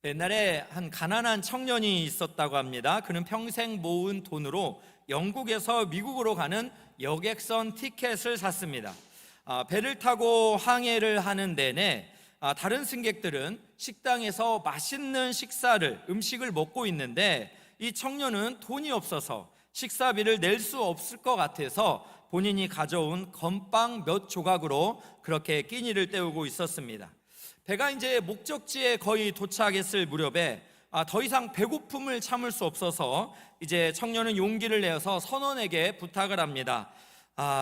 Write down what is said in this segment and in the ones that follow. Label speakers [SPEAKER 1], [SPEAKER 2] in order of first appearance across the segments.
[SPEAKER 1] 옛날에 한 가난한 청년이 있었다고 합니다. 그는 평생 모은 돈으로 영국에서 미국으로 가는 여객선 티켓을 샀습니다. 배를 타고 항해를 하는 내내 다른 승객들은 식당에서 맛있는 음식을 먹고 있는데 이 청년은 돈이 없어서 식사비를 낼 수 없을 것 같아서 본인이 가져온 건빵 몇 조각으로 그렇게 끼니를 때우고 있었습니다. 배가 이제 목적지에 거의 도착했을 무렵에 더 이상 배고픔을 참을 수 없어서 이제 청년은 용기를 내어서 선원에게 부탁을 합니다.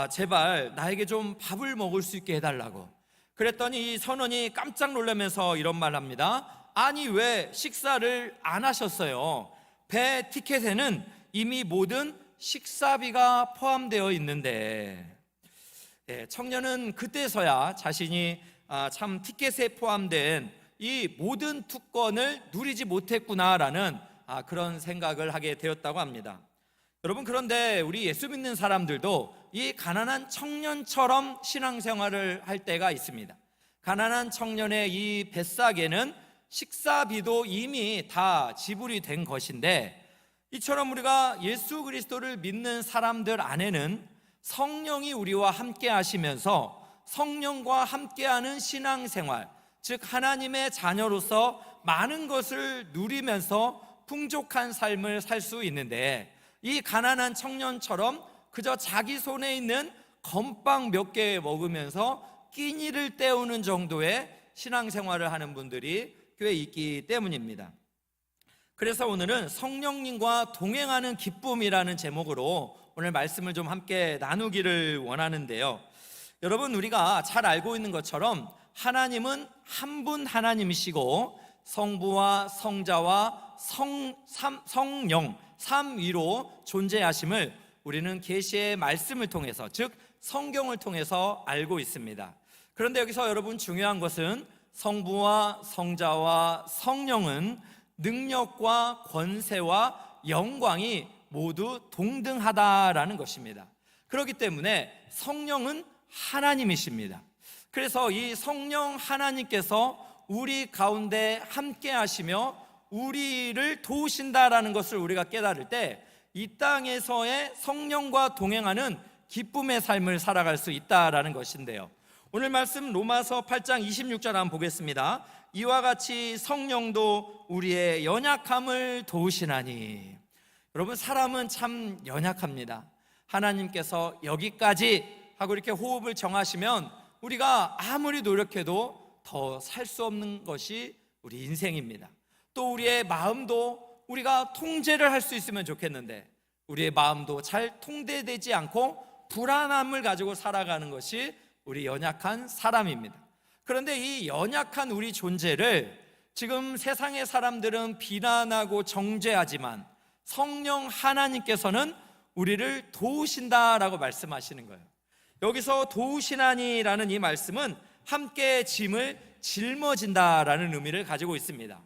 [SPEAKER 1] 제발 나에게 좀 밥을 먹을 수 있게 해달라고. 그랬더니 이 선원이 깜짝 놀라면서 이런 말 합니다. 아니, 왜 식사를 안 하셨어요? 배 티켓에는 이미 모든 식사비가 포함되어 있는데. 청년은 그때서야 자신이 참 티켓에 포함된 이 모든 특권을 누리지 못했구나라는 그런 생각을 하게 되었다고 합니다. 여러분, 그런데 우리 예수 믿는 사람들도 이 가난한 청년처럼 신앙생활을 할 때가 있습니다. 가난한 청년의 이 뱃삭에는 식사비도 이미 다 지불이 된 것인데, 이처럼 우리가 예수 그리스도를 믿는 사람들 안에는 성령이 우리와 함께 하시면서 성령과 함께하는 신앙생활, 즉 하나님의 자녀로서 많은 것을 누리면서 풍족한 삶을 살 수 있는데, 이 가난한 청년처럼 그저 자기 손에 있는 건빵 몇 개 먹으면서 끼니를 때우는 정도의 신앙생활을 하는 분들이 꽤 있기 때문입니다. 그래서 오늘은 성령님과 동행하는 기쁨이라는 제목으로 오늘 말씀을 좀 함께 나누기를 원하는데요. 여러분, 우리가 잘 알고 있는 것처럼 하나님은 한 분 하나님이시고 성부와 성자와 성령 삼위로 존재하심을 우리는 계시의 말씀을 통해서, 즉 성경을 통해서 알고 있습니다. 그런데 여기서 여러분, 중요한 것은 성부와 성자와 성령은 능력과 권세와 영광이 모두 동등하다라는 것입니다. 그렇기 때문에 성령은 하나님이십니다. 그래서 이 성령 하나님께서 우리 가운데 함께 하시며 우리를 도우신다라는 것을 우리가 깨달을 때 이 땅에서의 성령과 동행하는 기쁨의 삶을 살아갈 수 있다라는 것인데요. 오늘 말씀 로마서 8장 26절 한번 보겠습니다. 이와 같이 성령도 우리의 연약함을 도우시나니. 여러분, 사람은 참 연약합니다. 하나님께서 여기까지 하고 이렇게 호흡을 정하시면 우리가 아무리 노력해도 더 살 수 없는 것이 우리 인생입니다. 또 우리의 마음도 우리가 통제를 할 수 있으면 좋겠는데 우리의 마음도 잘 통제되지 않고 불안함을 가지고 살아가는 것이 우리 연약한 사람입니다. 그런데 이 연약한 우리 존재를 지금 세상의 사람들은 비난하고 정죄하지만 성령 하나님께서는 우리를 도우신다라고 말씀하시는 거예요. 여기서 도우시나니라는 이 말씀은 함께 짐을 짊어진다라는 의미를 가지고 있습니다.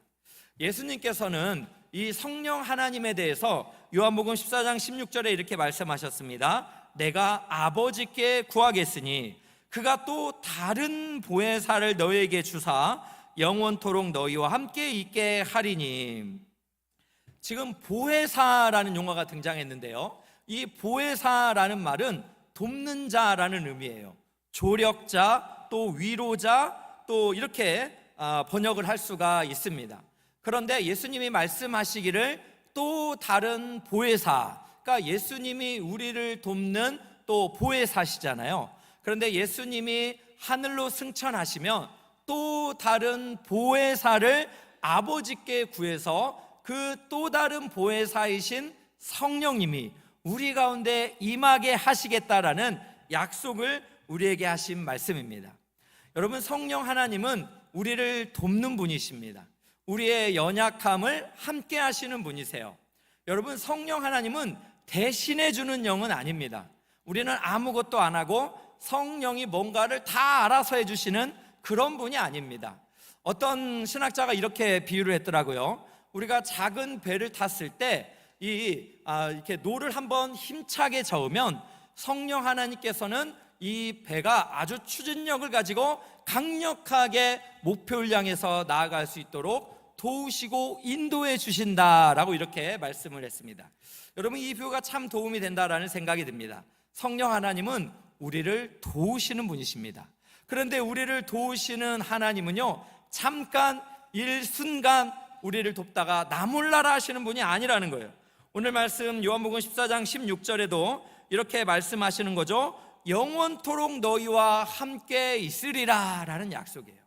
[SPEAKER 1] 예수님께서는 이 성령 하나님에 대해서 요한복음 14장 16절에 이렇게 말씀하셨습니다. 내가 아버지께 구하겠으니 그가 또 다른 보혜사를 너희에게 주사 영원토록 너희와 함께 있게 하리니. 지금 보혜사라는 용어가 등장했는데요, 이 보혜사라는 말은 돕는 자라는 의미예요. 조력자, 또 위로자, 또 이렇게 번역을 할 수가 있습니다. 그런데 예수님이 말씀하시기를 또 다른 보혜사, 그러니까 예수님이 우리를 돕는 또 보혜사시잖아요. 그런데 예수님이 하늘로 승천하시면 또 다른 보혜사를 아버지께 구해서 그 또 다른 보혜사이신 성령님이 우리 가운데 임하게 하시겠다라는 약속을 우리에게 하신 말씀입니다. 여러분, 성령 하나님은 우리를 돕는 분이십니다. 우리의 연약함을 함께 하시는 분이세요. 여러분, 성령 하나님은 대신해 주는 영은 아닙니다. 우리는 아무것도 안 하고 성령이 뭔가를 다 알아서 해주시는 그런 분이 아닙니다. 어떤 신학자가 이렇게 비유를 했더라고요. 우리가 작은 배를 탔을 때 이렇게 노를 한번 힘차게 저으면 성령 하나님께서는 이 배가 아주 추진력을 가지고 강력하게 목표를 향해서 나아갈 수 있도록 도우시고 인도해 주신다라고 이렇게 말씀을 했습니다. 여러분, 이 비유가 참 도움이 된다라는 생각이 듭니다. 성령 하나님은 우리를 도우시는 분이십니다. 그런데 우리를 도우시는 하나님은요, 잠깐 일순간 우리를 돕다가 나 몰라라 하시는 분이 아니라는 거예요. 오늘 말씀 요한복음 14장 16절에도 이렇게 말씀하시는 거죠. 영원토록 너희와 함께 있으리라 라는 약속이에요.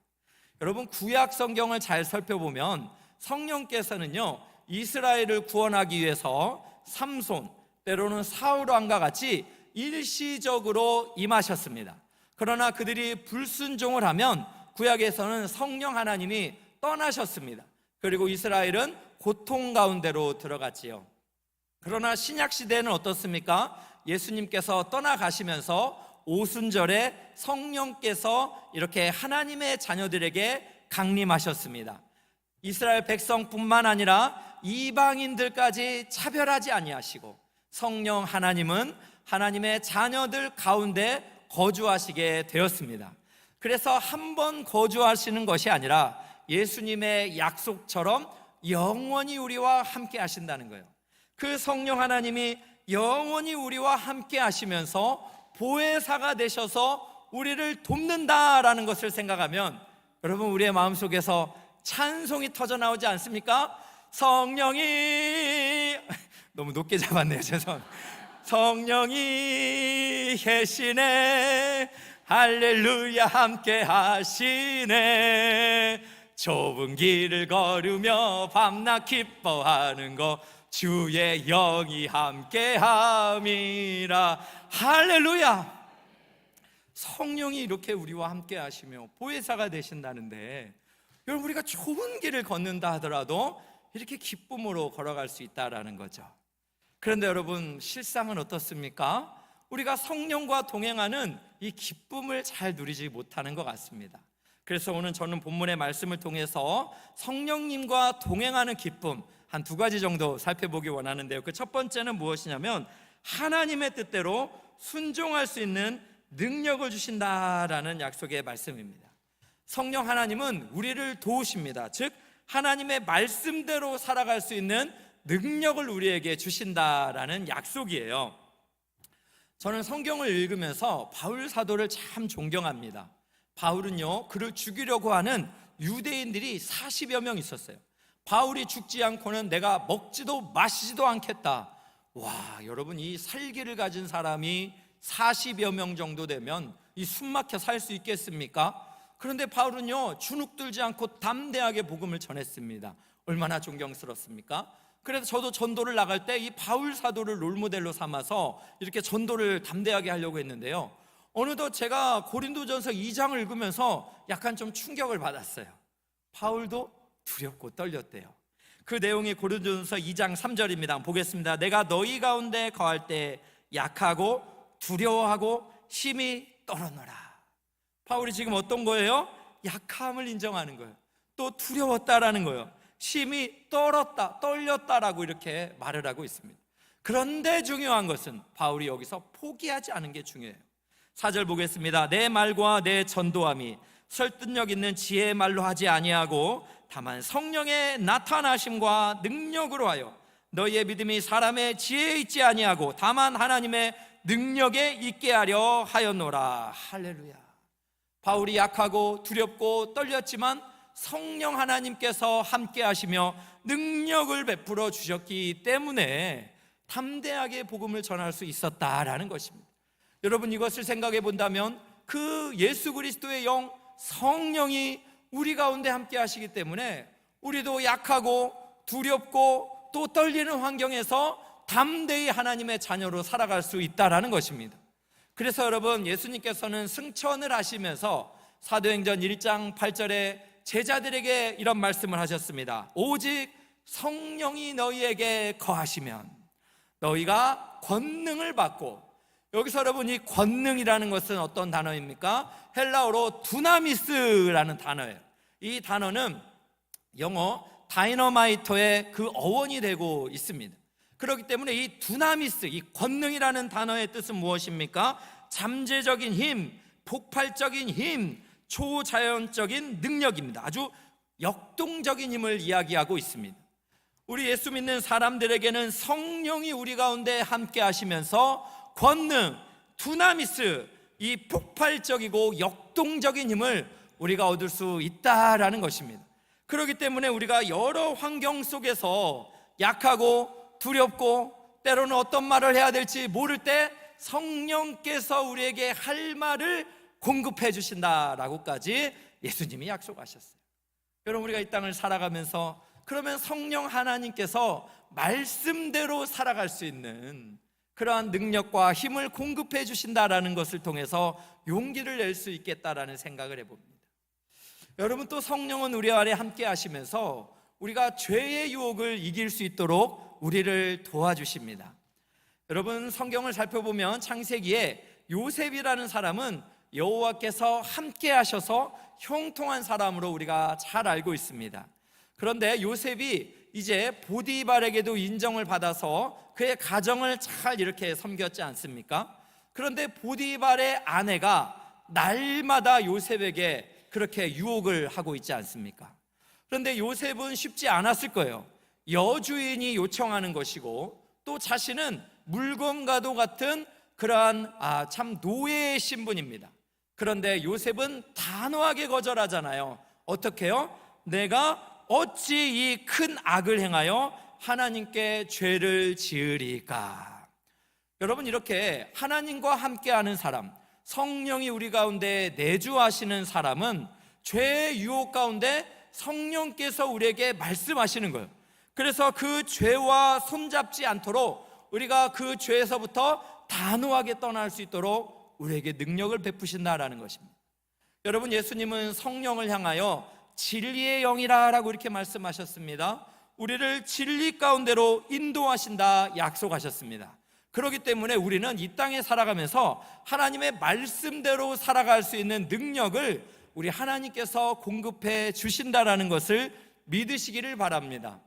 [SPEAKER 1] 여러분, 구약 성경을 잘 살펴보면 성령께서는요, 이스라엘을 구원하기 위해서 삼손, 때로는 사울 왕과 같이 일시적으로 임하셨습니다. 그러나 그들이 불순종을 하면 구약에서는 성령 하나님이 떠나셨습니다. 그리고 이스라엘은 고통 가운데로 들어갔지요. 그러나 신약 시대는 어떻습니까? 예수님께서 떠나가시면서 오순절에 성령께서 이렇게 하나님의 자녀들에게 강림하셨습니다. 이스라엘 백성뿐만 아니라 이방인들까지 차별하지 아니하시고 성령 하나님은 하나님의 자녀들 가운데 거주하시게 되었습니다. 그래서 한 번 거주하시는 것이 아니라 예수님의 약속처럼 영원히 우리와 함께 하신다는 거예요. 그 성령 하나님이 영원히 우리와 함께 하시면서 보혜사가 되셔서 우리를 돕는다라는 것을 생각하면 여러분, 우리의 마음속에서 찬송이 터져나오지 않습니까? 성령이 너무 높게 잡았네요. 죄송합니다. 성령이 계시네, 할렐루야 함께 하시네, 좁은 길을 걸으며 밤낮 기뻐하는 거 주의 영이 함께 함이라. 할렐루야. 성령이 이렇게 우리와 함께 하시며 보혜사가 되신다는데, 여러분, 우리가 좁은 길을 걷는다 하더라도 이렇게 기쁨으로 걸어갈 수 있다라는 거죠. 그런데 여러분, 실상은 어떻습니까? 우리가 성령과 동행하는 이 기쁨을 잘 누리지 못하는 것 같습니다. 그래서 오늘 저는 본문의 말씀을 통해서 성령님과 동행하는 기쁨 한 두 가지 정도 살펴보기 원하는데요. 그 첫 번째는 무엇이냐면 하나님의 뜻대로 순종할 수 있는 능력을 주신다라는 약속의 말씀입니다. 성령 하나님은 우리를 도우십니다. 즉 하나님의 말씀대로 살아갈 수 있는 능력을 우리에게 주신다라는 약속이에요. 저는 성경을 읽으면서 바울 사도를 참 존경합니다. 바울은요, 그를 죽이려고 하는 유대인들이 40여 명 있었어요. 바울이 죽지 않고는 내가 먹지도 마시지도 않겠다. 와, 여러분, 이 살기를 가진 사람이 40여 명 정도 되면 이 숨막혀 살 수 있겠습니까? 그런데 바울은요, 주눅들지 않고 담대하게 복음을 전했습니다. 얼마나 존경스럽습니까? 그래서 저도 전도를 나갈 때 이 바울 사도를 롤모델로 삼아서 이렇게 전도를 담대하게 하려고 했는데요, 어느덧 제가 고린도전서 2장을 읽으면서 약간 좀 충격을 받았어요. 바울도 두렵고 떨렸대요. 그 내용이 고린도전서 2장 3절입니다. 보겠습니다. 내가 너희 가운데 거할 때 약하고 두려워하고 심히 떨었노라. 바울이 지금 어떤 거예요? 약함을 인정하는 거예요. 또 두려웠다라는 거예요. 심히 떨렸다라고 이렇게 말을 하고 있습니다. 그런데 중요한 것은 바울이 여기서 포기하지 않은 게 중요해요. 4절 보겠습니다. 내 말과 내 전도함이 설득력 있는 지혜의 말로 하지 아니하고 다만 성령의 나타나심과 능력으로 하여 너희의 믿음이 사람의 지혜에 있지 아니하고 다만 하나님의 능력에 있게 하려 하였노라. 할렐루야. 바울이 약하고 두렵고 떨렸지만 성령 하나님께서 함께 하시며 능력을 베풀어 주셨기 때문에 담대하게 복음을 전할 수 있었다라는 것입니다. 여러분, 이것을 생각해 본다면 그 예수 그리스도의 영 성령이 우리 가운데 함께 하시기 때문에 우리도 약하고 두렵고 또 떨리는 환경에서 담대히 하나님의 자녀로 살아갈 수 있다라는 것입니다. 그래서 여러분, 예수님께서는 승천을 하시면서 사도행전 1장 8절에 제자들에게 이런 말씀을 하셨습니다. 오직 성령이 너희에게 거하시면 너희가 권능을 받고, 여기서 여러분, 이 권능이라는 것은 어떤 단어입니까? 헬라어로 두나미스라는 단어예요. 이 단어는 영어 다이너마이터의 그 어원이 되고 있습니다. 그렇기 때문에 이 두나미스, 이 권능이라는 단어의 뜻은 무엇입니까? 잠재적인 힘, 폭발적인 힘, 초자연적인 능력입니다. 아주 역동적인 힘을 이야기하고 있습니다. 우리 예수 믿는 사람들에게는 성령이 우리 가운데 함께 하시면서 권능, 두나미스, 이 폭발적이고 역동적인 힘을 우리가 얻을 수 있다라는 것입니다. 그렇기 때문에 우리가 여러 환경 속에서 약하고 두렵고 때로는 어떤 말을 해야 될지 모를 때 성령께서 우리에게 할 말을 공급해 주신다라고까지 예수님이 약속하셨어요. 여러분, 우리가 이 땅을 살아가면서 그러면 성령 하나님께서 말씀대로 살아갈 수 있는 그러한 능력과 힘을 공급해 주신다라는 것을 통해서 용기를 낼 수 있겠다라는 생각을 해봅니다. 여러분, 또 성령은 우리 안에 함께 하시면서 우리가 죄의 유혹을 이길 수 있도록 우리를 도와주십니다. 여러분, 성경을 살펴보면 창세기에 요셉이라는 사람은 여호와께서 함께 하셔서 형통한 사람으로 우리가 잘 알고 있습니다. 그런데 요셉이 이제 보디발에게도 인정을 받아서 그의 가정을 잘 이렇게 섬겼지 않습니까? 그런데 보디발의 아내가 날마다 요셉에게 그렇게 유혹을 하고 있지 않습니까? 그런데 요셉은 쉽지 않았을 거예요. 여주인이 요청하는 것이고 또 자신은 물검과도 같은 그러한 참 노예의 신분입니다. 그런데 요셉은 단호하게 거절하잖아요. 어떻게요? 내가 어찌 이 큰 악을 행하여 하나님께 죄를 지으리까? 여러분, 이렇게 하나님과 함께하는 사람, 성령이 우리 가운데 내주하시는 사람은 죄의 유혹 가운데 성령께서 우리에게 말씀하시는 거예요. 그래서 그 죄와 손잡지 않도록 우리가 그 죄에서부터 단호하게 떠날 수 있도록 우리에게 능력을 베푸신다라는 것입니다. 여러분, 예수님은 성령을 향하여 진리의 영이라고 이렇게 말씀하셨습니다. 우리를 진리 가운데로 인도하신다 약속하셨습니다. 그렇기 때문에 우리는 이 땅에 살아가면서 하나님의 말씀대로 살아갈 수 있는 능력을 우리 하나님께서 공급해 주신다라는 것을 믿으시기를 바랍니다.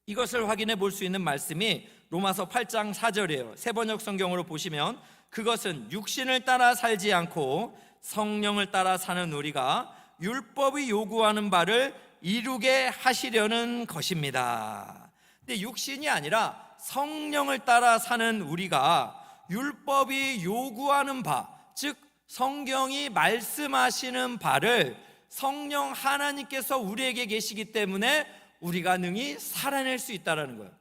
[SPEAKER 1] 이것을 확인해 볼 수 있는 말씀이 로마서 8장 4절이에요. 세번역 성경으로 보시면 그것은 육신을 따라 살지 않고 성령을 따라 사는 우리가 율법이 요구하는 바를 이루게 하시려는 것입니다. 근데 육신이 아니라 성령을 따라 사는 우리가 율법이 요구하는 바, 즉 성경이 말씀하시는 바를 성령 하나님께서 우리에게 계시기 때문에 우리가 능히 살아낼 수 있다는 거예요.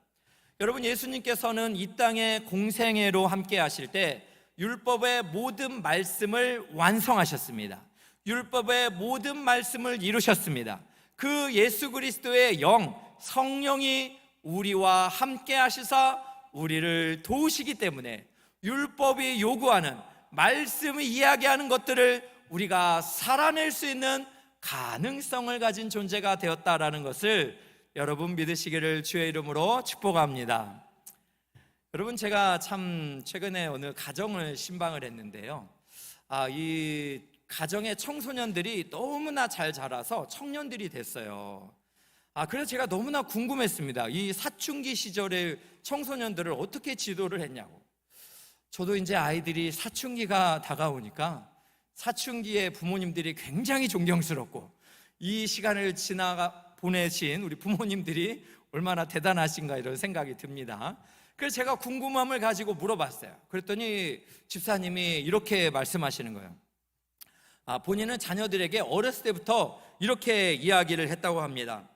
[SPEAKER 1] 여러분, 예수님께서는 이 땅에 공생애로 함께 하실 때 율법의 모든 말씀을 완성하셨습니다. 율법의 모든 말씀을 이루셨습니다. 그 예수 그리스도의 영, 성령이 우리와 함께 하시사 우리를 도우시기 때문에 율법이 요구하는, 말씀이 이야기하는 것들을 우리가 살아낼 수 있는 가능성을 가진 존재가 되었다라는 것을 여러분 믿으시기를 주의 이름으로 축복합니다. 여러분, 제가 참 최근에 어느 가정을 신방을 했는데요, 이 가정의 청소년들이 너무나 잘 자라서 청년들이 됐어요. 그래서 제가 너무나 궁금했습니다. 이 사춘기 시절의 청소년들을 어떻게 지도를 했냐고. 저도 이제 아이들이 사춘기가 다가오니까 사춘기에 부모님들이 굉장히 존경스럽고 이 시간을 보내신 우리 부모님들이 얼마나 대단하신가 이런 생각이 듭니다. 그래서 제가 궁금함을 가지고 물어봤어요. 그랬더니 집사님이 이렇게 말씀하시는 거예요. 본인은 자녀들에게 어렸을 때부터 이렇게 이야기를 했다고 합니다.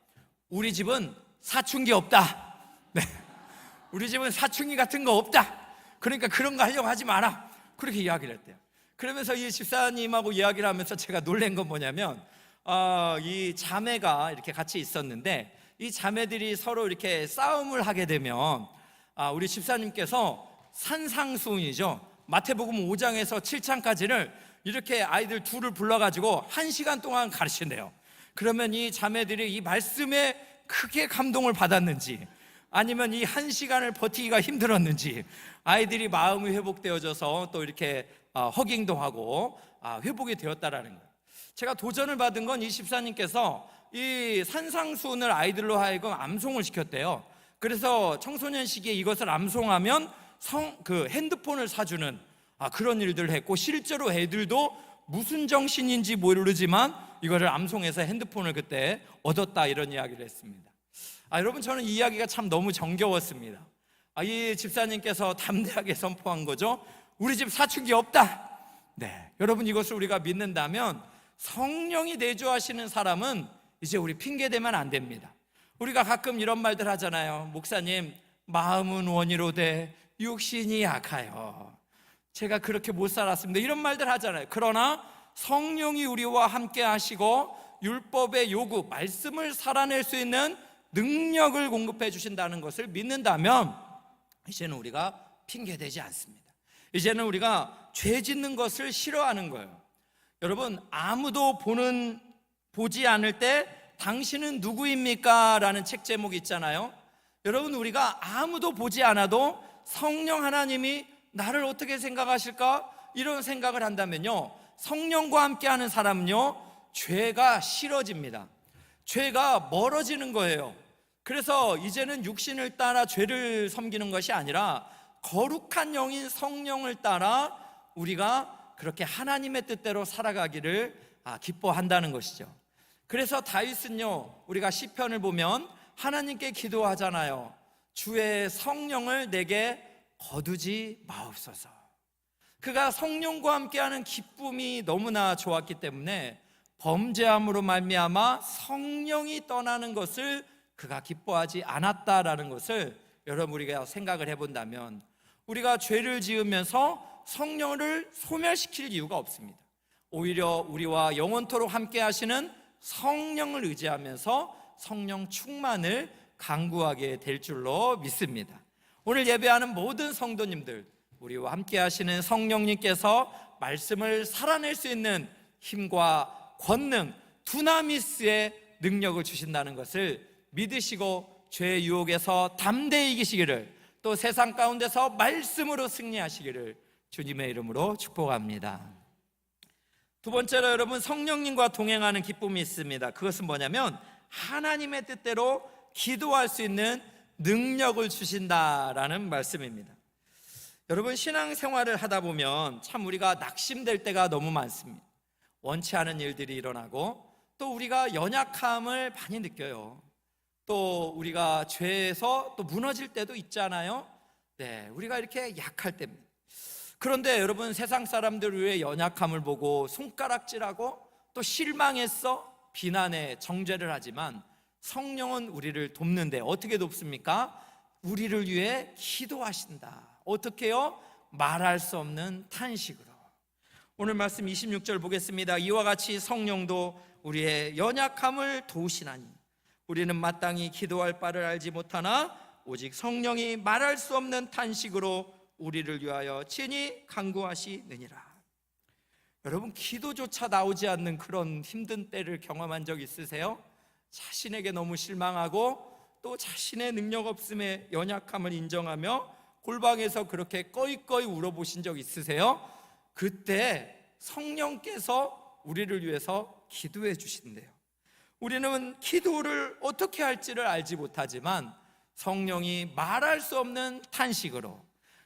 [SPEAKER 1] 우리 집은 사춘기 없다. 네. 우리 집은 사춘기 같은 거 없다. 그러니까 그런 거 하려고 하지 마라. 그렇게 이야기를 했대요. 그러면서 이 집사님하고 이야기를 하면서 제가 놀란 건 뭐냐면 이 자매가 이렇게 같이 있었는데 이 자매들이 서로 이렇게 싸움을 하게 되면 우리 집사님께서 산상수훈이죠. 마태복음 5장에서 7장까지를 이렇게 아이들 둘을 불러가지고 1시간 동안 가르친대요. 그러면 이 자매들이 이 말씀에 크게 감동을 받았는지 아니면 이 1시간을 버티기가 힘들었는지 아이들이 마음이 회복되어져서 또 이렇게 허깅도 하고 회복이 되었다라는 거예요. 제가 도전을 받은 건 이 집사님께서 이 산상수훈을 아이들로 하여금 암송을 시켰대요. 그래서 청소년 시기에 이것을 암송하면 핸드폰을 사주는 그런 일들을 했고 실제로 애들도 무슨 정신인지 모르지만 이거를 암송해서 핸드폰을 그때 얻었다, 이런 이야기를 했습니다. 여러분, 저는 이 이야기가 참 너무 정겨웠습니다. 이 집사님께서 담대하게 선포한 거죠. 우리 집 사춘기 없다. 네, 여러분, 이것을 우리가 믿는다면 성령이 내주하시는 사람은 이제 우리 핑계대면 안 됩니다. 우리가 가끔 이런 말들 하잖아요. 목사님, 마음은 원이로되 육신이 약하여 제가 그렇게 못 살았습니다, 이런 말들 하잖아요. 그러나 성령이 우리와 함께 하시고 율법의 요구, 말씀을 살아낼 수 있는 능력을 공급해 주신다는 것을 믿는다면 이제는 우리가 핑계대지 않습니다. 이제는 우리가 죄 짓는 것을 싫어하는 거예요. 여러분, 아무도 보지 않을 때 당신은 누구입니까? 라는 책 제목이 있잖아요. 여러분, 우리가 아무도 보지 않아도 성령 하나님이 나를 어떻게 생각하실까? 이런 생각을 한다면요, 성령과 함께하는 사람은요, 죄가 싫어집니다. 죄가 멀어지는 거예요. 그래서 이제는 육신을 따라 죄를 섬기는 것이 아니라 거룩한 영인 성령을 따라 우리가 그렇게 하나님의 뜻대로 살아가기를 기뻐한다는 것이죠. 그래서 다윗은요, 우리가 시편을 보면 하나님께 기도하잖아요. 주의 성령을 내게 거두지 마옵소서. 그가 성령과 함께하는 기쁨이 너무나 좋았기 때문에 범죄함으로 말미암아 성령이 떠나는 것을 그가 기뻐하지 않았다라는 것을 여러분, 우리가 생각을 해본다면 우리가 죄를 지으면서 성령을 소멸시킬 이유가 없습니다. 오히려 우리와 영원토록 함께 하시는 성령을 의지하면서 성령 충만을 간구하게 될 줄로 믿습니다. 오늘 예배하는 모든 성도님들, 우리와 함께 하시는 성령님께서 말씀을 살아낼 수 있는 힘과 권능, 두나미스의 능력을 주신다는 것을 믿으시고 죄의 유혹에서 담대히 이기시기를, 또 세상 가운데서 말씀으로 승리하시기를 주님의 이름으로 축복합니다. 두 번째로 여러분, 성령님과 동행하는 기쁨이 있습니다. 그것은 뭐냐면 하나님의 뜻대로 기도할 수 있는 능력을 주신다라는 말씀입니다. 여러분, 신앙생활을 하다 보면 참 우리가 낙심될 때가 너무 많습니다. 원치 않은 일들이 일어나고 또 우리가 연약함을 많이 느껴요. 또 우리가 죄에서 또 무너질 때도 있잖아요. 네, 우리가 이렇게 약할 때입니다. 그런데 여러분, 세상 사람들 위해 연약함을 보고 손가락질하고 또 실망했어 비난에 정죄를 하지만 성령은 우리를 돕는데 어떻게 돕습니까? 우리를 위해 기도하신다. 어떻게요? 말할 수 없는 탄식으로. 오늘 말씀 26절 보겠습니다. 이와 같이 성령도 우리의 연약함을 도우시나니 우리는 마땅히 기도할 바를 알지 못하나 오직 성령이 말할 수 없는 탄식으로 우리를 위하여 친히 간구하시느니라. 여러분, 기도조차 나오지 않는 그런 힘든 때를 경험한 적 있으세요? 자신에게 너무 실망하고 또 자신의 능력 없음에 연약함을 인정하며 골방에서 그렇게 꺼이꺼이 울어보신 적 있으세요? 그때 성령께서 우리를 위해서 기도해 주신대요. 우리는 기도를 어떻게 할지를 알지 못하지만 성령이 말할 수 없는 탄식으로,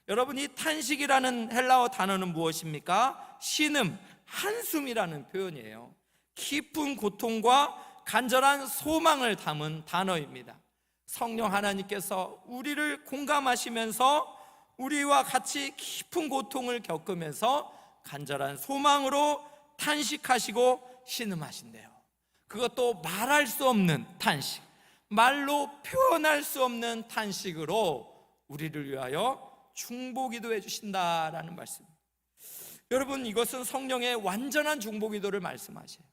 [SPEAKER 1] 여러분, 이 탄식이라는 헬라어 단어는 무엇입니까? 신음, 한숨이라는 표현이에요. 깊은 고통과 간절한 소망을 담은 단어입니다. 성령 하나님께서 우리를 공감하시면서 우리와 같이 깊은 고통을 겪으면서 간절한 소망으로 탄식하시고 신음하신대요. 그것도 말할 수 없는 탄식, 말로 표현할 수 없는 탄식으로 우리를 위하여 중보기도해 주신다라는 말씀. 여러분, 이것은 성령의 완전한 중보기도를 말씀하셔요.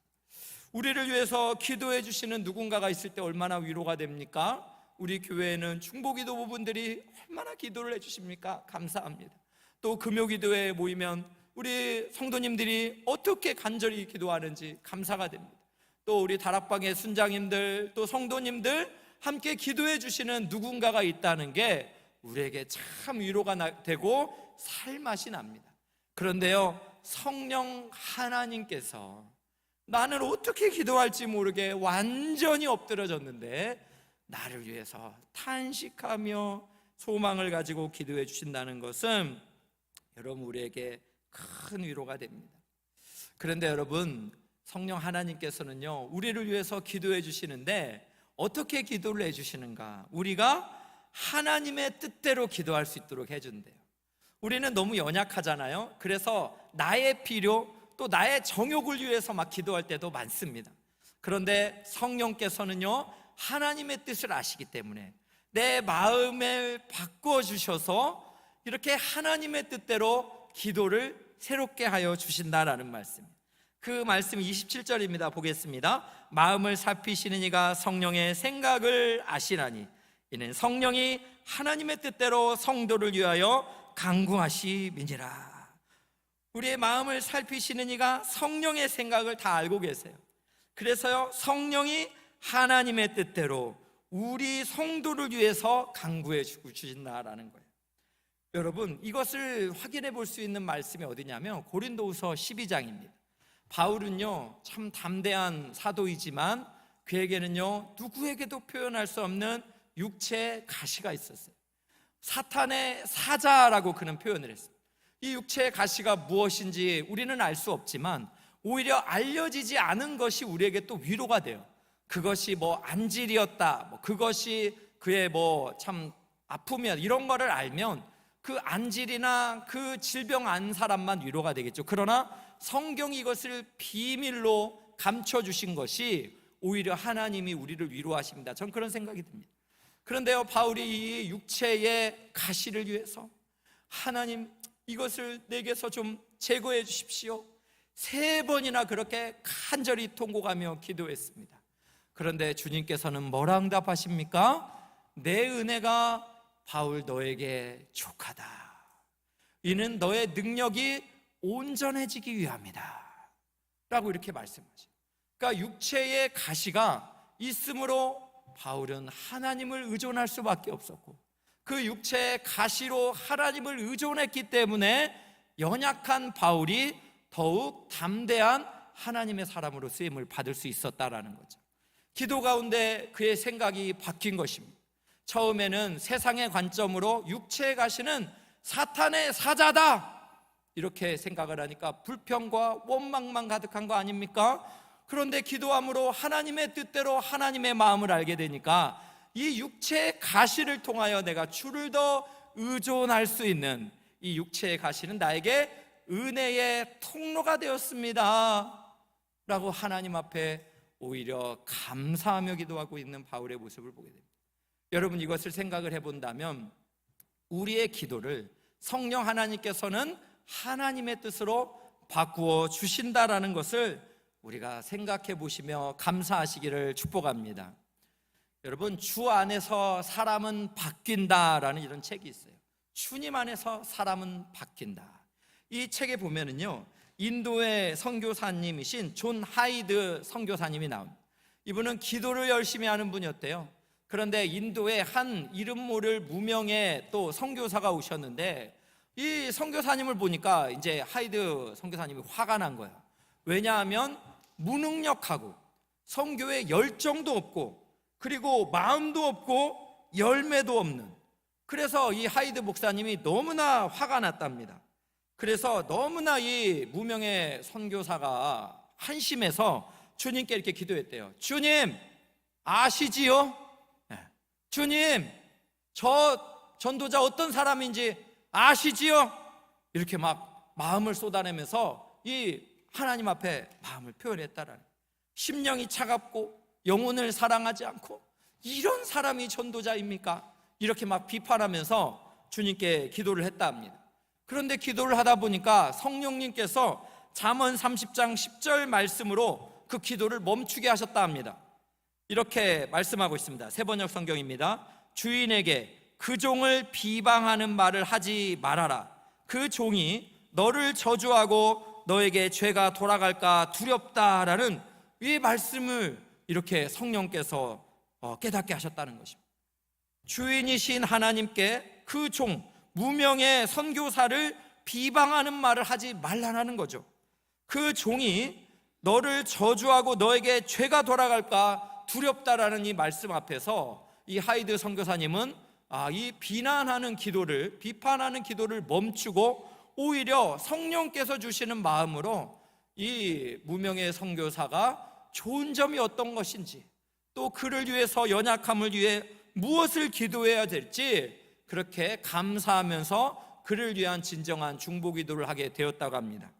[SPEAKER 1] 우리를 위해서 기도해 주시는 누군가가 있을 때 얼마나 위로가 됩니까? 우리 교회에는 중보기도 부분들이 얼마나 기도를 해 주십니까? 감사합니다. 또 금요기도에 모이면 우리 성도님들이 어떻게 간절히 기도하는지 감사가 됩니다. 또 우리 다락방의 순장님들, 또 성도님들 함께 기도해 주시는 누군가가 있다는 게 우리에게 참 위로가 되고 살맛이 납니다. 그런데요, 성령 하나님께서 나는 어떻게 기도할지 모르게 완전히 엎드러졌는데 나를 위해서 탄식하며 소망을 가지고 기도해 주신다는 것은 여러분, 우리에게 큰 위로가 됩니다. 그런데 여러분, 성령 하나님께서는요, 우리를 위해서 기도해 주시는데 어떻게 기도를 해 주시는가? 우리가 하나님의 뜻대로 기도할 수 있도록 해준대요. 우리는 너무 연약하잖아요. 그래서 나의 필요, 또 나의 정욕을 위해서 막 기도할 때도 많습니다. 그런데 성령께서는요, 하나님의 뜻을 아시기 때문에 내 마음을 바꿔 주셔서 이렇게 하나님의 뜻대로 기도를 새롭게 하여 주신다라는 말씀. 그 말씀 27절입니다. 보겠습니다. 마음을 살피시는 이가 성령의 생각을 아시나니 이는 성령이 하나님의 뜻대로 성도를 위하여 간구하심이니라. 우리의 마음을 살피시는 이가 성령의 생각을 다 알고 계세요. 그래서요, 성령이 하나님의 뜻대로 우리 성도를 위해서 간구해 주신다라는 거예요. 여러분, 이것을 확인해 볼 수 있는 말씀이 어디냐면 고린도후서 12장입니다. 바울은요, 참 담대한 사도이지만 그에게는요, 누구에게도 표현할 수 없는 육체의 가시가 있었어요. 사탄의 사자라고 그는 표현을 했어요. 이 육체의 가시가 무엇인지 우리는 알 수 없지만 오히려 알려지지 않은 것이 우리에게 또 위로가 돼요. 그것이 뭐 안질이었다, 그것이 그의 참 아픔이야, 이런 거를 알면 그 안질이나 그 질병 안 사람만 위로가 되겠죠. 그러나 성경이 이것을 비밀로 감춰주신 것이 오히려 하나님이 우리를 위로하십니다. 전 그런 생각이 듭니다. 그런데요, 바울이 이 육체의 가시를 위해서 하나님, 이것을 내게서 좀 제거해 주십시오, 3번이나 그렇게 간절히 통곡하며 기도했습니다. 그런데 주님께서는 뭐라 응답하십니까? 내 은혜가 바울 너에게 족하다. 이는 너의 능력이 온전해지기 위함이다 라고 이렇게 말씀하죠. 그러니까 육체의 가시가 있으므로 바울은 하나님을 의존할 수밖에 없었고, 그 육체의 가시로 하나님을 의존했기 때문에 연약한 바울이 더욱 담대한 하나님의 사람으로 쓰임을 받을 수 있었다라는 거죠. 기도 가운데 그의 생각이 바뀐 것입니다. 처음에는 세상의 관점으로 육체의 가시는 사탄의 사자다 이렇게 생각을 하니까 불평과 원망만 가득한 거 아닙니까? 그런데 기도함으로 하나님의 뜻대로 하나님의 마음을 알게 되니까 이 육체의 가시를 통하여 내가 주를 더 의존할 수 있는 이 육체의 가시는 나에게 은혜의 통로가 되었습니다 라고 하나님 앞에 오히려 감사하며 기도하고 있는 바울의 모습을 보게 됩니다. 여러분, 이것을 생각을 해본다면 우리의 기도를 성령 하나님께서는 하나님의 뜻으로 바꾸어 주신다라는 것을 우리가 생각해 보시며 감사하시기를 축복합니다. 여러분, 주 안에서 사람은 바뀐다라는 이런 책이 있어요. 주님 안에서 사람은 바뀐다. 이 책에 보면은요, 인도의 선교사님이신 존 하이드 선교사님이 나옵니다. 이분은 기도를 열심히 하는 분이었대요. 그런데 인도에 한 이름 모를 무명의 또 선교사가 오셨는데 이 선교사님을 보니까 이제 하이드 선교사님이 화가 난 거예요. 왜냐하면 무능력하고 선교에 열정도 없고 그리고 마음도 없고 열매도 없는, 그래서 이 하이드 목사님이 너무나 화가 났답니다. 그래서 너무나 이 무명의 선교사가 한심해서 주님께 이렇게 기도했대요. 주님, 아시지요? 주님, 저 전도자 어떤 사람인지 아시지요? 이렇게 막 마음을 쏟아내면서 이 하나님 앞에 마음을 표현했다라는, 심령이 차갑고 영혼을 사랑하지 않고 이런 사람이 전도자입니까? 이렇게 막 비판하면서 주님께 기도를 했다 합니다. 그런데 기도를 하다 보니까 성령님께서 잠언 30장 10절 말씀으로 그 기도를 멈추게 하셨다 합니다. 이렇게 말씀하고 있습니다. 세번역 성경입니다. 주인에게 그 종을 비방하는 말을 하지 말아라. 그 종이 너를 저주하고 너에게 죄가 돌아갈까 두렵다라는 이 말씀을 이렇게 성령께서 깨닫게 하셨다는 것입니다. 주인이신 하나님께 그 종, 무명의 선교사를 비방하는 말을 하지 말라는 거죠. 그 종이 너를 저주하고 너에게 죄가 돌아갈까 두렵다라는 이 말씀 앞에서 이 하이드 선교사님은 이 비난하는 기도를, 비판하는 기도를 멈추고 오히려 성령께서 주시는 마음으로 이 무명의 선교사가 좋은 점이 어떤 것인지, 또 그를 위해서, 연약함을 위해 무엇을 기도해야 될지 그렇게 감사하면서 그를 위한 진정한 중보기도를 하게 되었다고 합니다.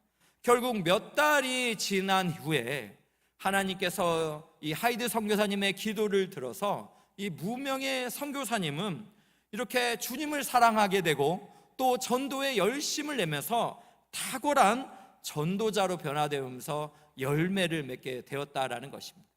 [SPEAKER 1] 결국 몇 달이 지난 후에 하나님께서 이 하이드 선교사님의 기도를 들어서 이 무명의 선교사님은 이렇게 주님을 사랑하게 되고 또 전도에 열심을 내면서 탁월한 전도자로 변화되면서 열매를 맺게 되었다라는 것입니다.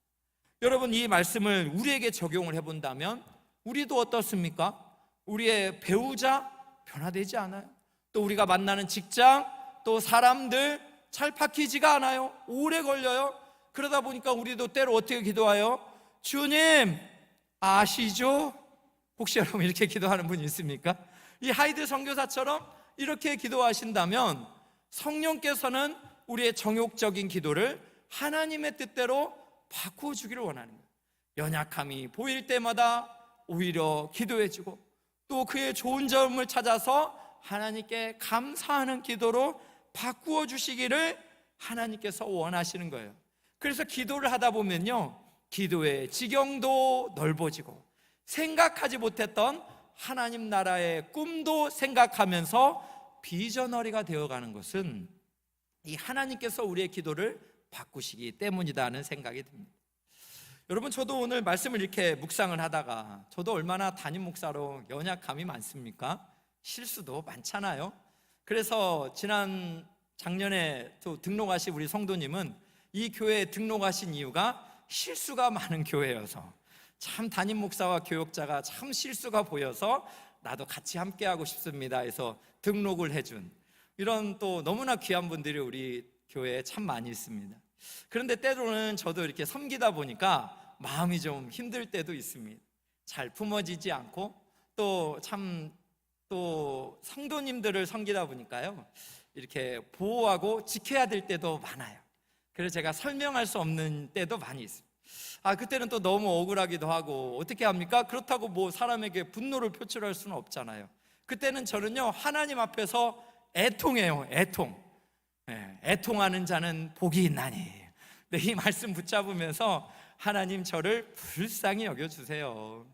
[SPEAKER 1] 여러분, 이 말씀을 우리에게 적용을 해본다면 우리도 어떻습니까? 우리의 배우자 변화되지 않아요. 또 우리가 만나는 직장, 또 사람들 잘 바뀌지가 않아요. 오래 걸려요. 그러다 보니까 우리도 때로 어떻게 기도해요? 주님 아시죠? 혹시 여러분 이렇게 기도하는 분이 있습니까? 이 하이드 선교사처럼 이렇게 기도하신다면 성령께서는 우리의 정욕적인 기도를 하나님의 뜻대로 바꾸어 주기를 원하는 거예요. 연약함이 보일 때마다 오히려 기도해주고 또 그의 좋은 점을 찾아서 하나님께 감사하는 기도로 바꾸어 주시기를 하나님께서 원하시는 거예요. 그래서 기도를 하다 보면요, 기도의 지경도 넓어지고 생각하지 못했던 하나님 나라의 꿈도 생각하면서 비전어리가 되어가는 것은 이 하나님께서 우리의 기도를 바꾸시기 때문이다 하는 생각이 듭니다. 여러분, 저도 오늘 말씀을 이렇게 묵상을 하다가 저도 얼마나 담임 목사로 연약함이 많습니까? 실수도 많잖아요. 그래서 작년에 또 등록하신 우리 성도님은 이 교회에 등록하신 이유가 실수가 많은 교회여서, 참 담임 목사와 교역자가 참 실수가 보여서 나도 같이 함께하고 싶습니다 해서 등록을 해준 이런 또 너무나 귀한 분들이 우리 교회에 참 많이 있습니다. 그런데 때로는 저도 이렇게 섬기다 보니까 마음이 좀 힘들 때도 있습니다. 잘 품어지지 않고 또 성도님들을 섬기다 보니까요, 이렇게 보호하고 지켜야 될 때도 많아요. 그래서 제가 설명할 수 없는 때도 많이 있습니다. 그때는 또 너무 억울하기도 하고 어떻게 합니까? 그렇다고 뭐 사람에게 분노를 표출할 수는 없잖아요. 그때는 저는요, 하나님 앞에서 애통해요. 애통하는 자는 복이 있나니. 이 말씀 붙잡으면서 하나님 저를 불쌍히 여겨주세요.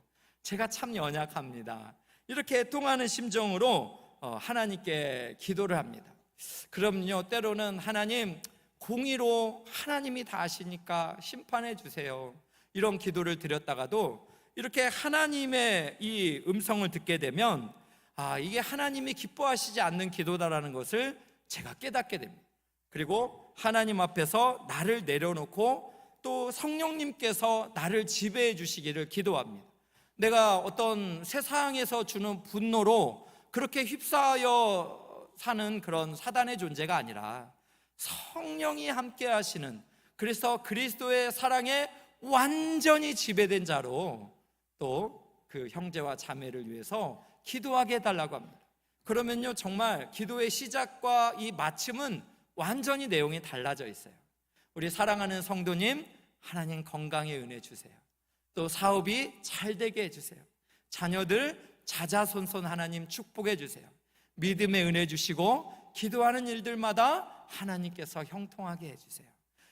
[SPEAKER 1] 제가 참 연약합니다. 이렇게 애통하는 심정으로 하나님께 기도를 합니다. 그럼요, 때로는 하나님 공의로 하나님이 다 아시니까 심판해 주세요, 이런 기도를 드렸다가도 이렇게 하나님의 이 음성을 듣게 되면 이게 하나님이 기뻐하시지 않는 기도다라는 것을 제가 깨닫게 됩니다. 그리고 하나님 앞에서 나를 내려놓고 또 성령님께서 나를 지배해 주시기를 기도합니다. 내가 어떤 세상에서 주는 분노로 그렇게 휩싸여 사는 그런 사단의 존재가 아니라 성령이 함께 하시는, 그래서 그리스도의 사랑에 완전히 지배된 자로 또 그 형제와 자매를 위해서 기도하게 해달라고 합니다. 그러면요, 정말 기도의 시작과 이 마침은 완전히 내용이 달라져 있어요. 우리 사랑하는 성도님, 하나님 건강의 은혜 주세요. 또 사업이 잘 되게 해주세요. 자녀들 자자손손 하나님 축복해 주세요. 믿음의 은혜 주시고 기도하는 일들마다 하나님께서 형통하게 해주세요.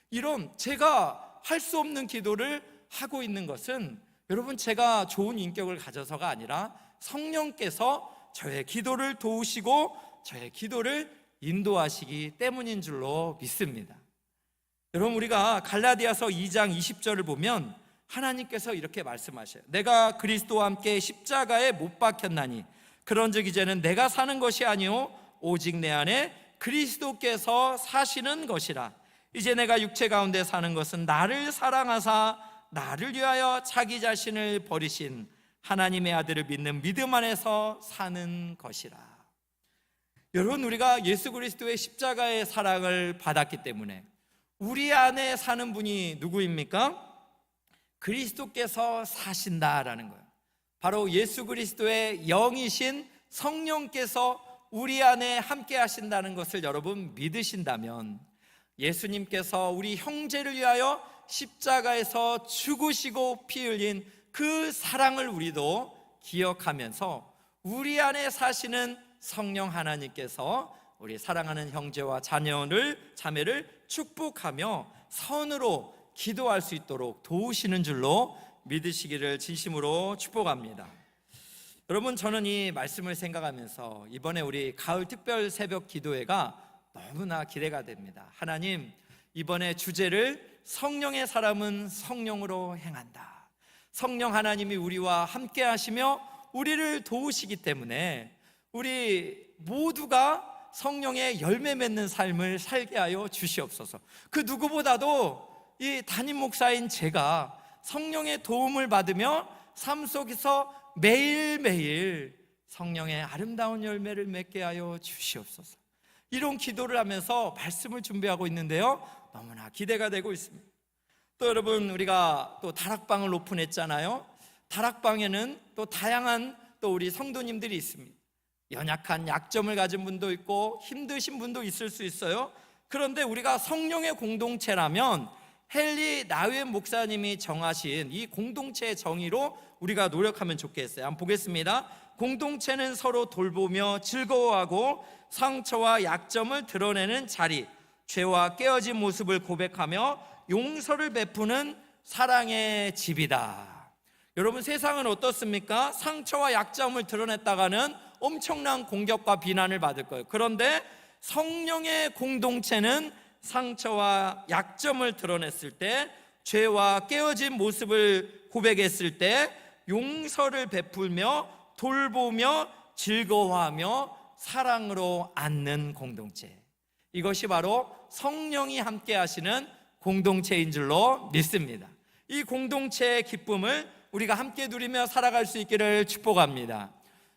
[SPEAKER 1] 이런 제가 할 수 없는 기도를 하고 있는 것은 여러분, 제가 좋은 인격을 가져서가 아니라 성령께서 저의 기도를 도우시고 저의 기도를 인도하시기 때문인 줄로 믿습니다. 여러분, 우리가 갈라디아서 2장 20절을 보면 하나님께서 이렇게 말씀하셔요. 내가 그리스도와 함께 십자가에 못 박혔나니 그런즉 이제는 내가 사는 것이 아니요 오직 내 안에 그리스도께서 사시는 것이라. 이제 내가 육체 가운데 사는 것은 나를 사랑하사 나를 위하여 자기 자신을 버리신 하나님의 아들을 믿는 믿음 안에서 사는 것이라. 여러분, 우리가 예수 그리스도의 십자가의 사랑을 받았기 때문에 우리 안에 사는 분이 누구입니까? 그리스도께서 사신다라는 거예요. 바로 예수 그리스도의 영이신 성령께서 우리 안에 함께 하신다는 것을 여러분 믿으신다면, 예수님께서 우리 형제를 위하여 십자가에서 죽으시고 피 흘린 그 사랑을 우리도 기억하면서 우리 안에 사시는 성령 하나님께서 우리 사랑하는 형제와 자매를 축복하며 선으로 기도할 수 있도록 도우시는 줄로 믿으시기를 진심으로 축복합니다. 여러분, 저는 이 말씀을 생각하면서 이번에 우리 가을 특별 새벽 기도회가 너무나 기대가 됩니다. 하나님, 이번에 주제를 성령의 사람은 성령으로 행한다. 성령 하나님이 우리와 함께 하시며 우리를 도우시기 때문에 우리 모두가 성령의 열매 맺는 삶을 살게 하여 주시옵소서. 그 누구보다도 이 담임 목사인 제가 성령의 도움을 받으며 삶 속에서 매일매일 성령의 아름다운 열매를 맺게 하여 주시옵소서. 이런 기도를 하면서 말씀을 준비하고 있는데요, 너무나 기대가 되고 있습니다. 또 여러분, 우리가 또 다락방을 오픈했잖아요. 다락방에는 또 다양한 또 우리 성도님들이 있습니다. 연약한 약점을 가진 분도 있고 힘드신 분도 있을 수 있어요. 그런데 우리가 성령의 공동체라면 헨리 나우엔 목사님이 정하신 이 공동체의 정의로 우리가 노력하면 좋겠어요. 한번 보겠습니다. 공동체는 서로 돌보며 즐거워하고 상처와 약점을 드러내는 자리, 죄와 깨어진 모습을 고백하며 용서를 베푸는 사랑의 집이다. 여러분, 세상은 어떻습니까? 상처와 약점을 드러냈다가는 엄청난 공격과 비난을 받을 거예요. 그런데 성령의 공동체는 상처와 약점을 드러냈을 때, 죄와 깨어진 모습을 고백했을 때 용서를 베풀며 돌보며 즐거워하며 사랑으로 안는 공동체, 이것이 바로 성령이 함께 하시는 공동체인 줄로 믿습니다. 이 공동체의 기쁨을 우리가 함께 누리며 살아갈 수 있기를 축복합니다.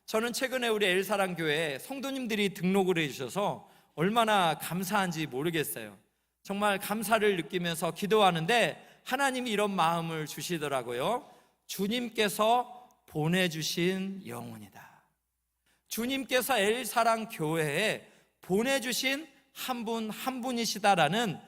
[SPEAKER 1] 저는 최근에 우리 엘사랑교회에 성도님들이 등록을 해주셔서 얼마나 감사한지 모르겠어요. 정말 감사를 느끼면서 기도하는데 하나님이 이런 마음을 주시더라고요. 주님께서 보내주신 영혼이다. 주님께서 엘사랑교회에 보내주신 한 분 한 분이시다라는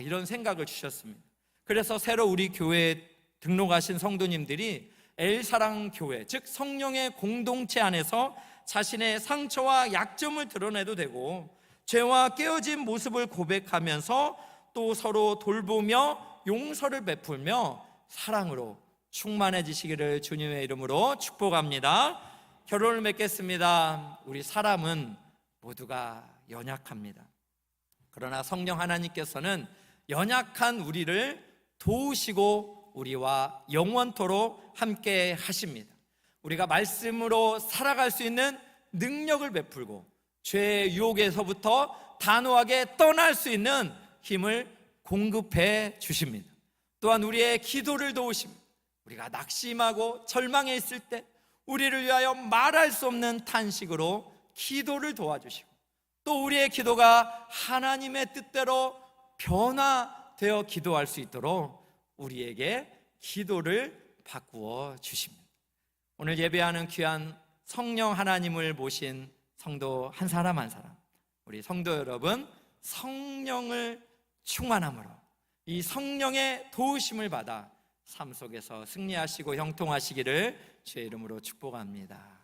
[SPEAKER 1] 이런 생각을 주셨습니다. 그래서 새로 우리 교회에 등록하신 성도님들이 엘사랑교회, 즉 성령의 공동체 안에서 자신의 상처와 약점을 드러내도 되고 죄와 깨어진 모습을 고백하면서 또 서로 돌보며 용서를 베풀며 사랑으로 충만해지시기를 주님의 이름으로 축복합니다. 결론을 맺겠습니다. 우리 사람은 모두가 연약합니다. 그러나 성령 하나님께서는 연약한 우리를 도우시고 우리와 영원토록 함께 하십니다. 우리가 말씀으로 살아갈 수 있는 능력을 베풀고 죄의 유혹에서부터 단호하게 떠날 수 있는 힘을 공급해 주십니다. 또한 우리의 기도를 도우십니다. 우리가 낙심하고 절망해 있을 때 우리를 위하여 말할 수 없는 탄식으로 기도를 도와주시고 또 우리의 기도가 하나님의 뜻대로 변화되어 기도할 수 있도록 우리에게 기도를 바꾸어 주십니다. 오늘 예배하는 귀한 성령 하나님을 모신 성도 한 사람 한 사람, 우리 성도 여러분, 성령을 충만함으로 이 성령의 도우심을 받아 삶 속에서 승리하시고 형통하시기를 주의 이름으로 축복합니다.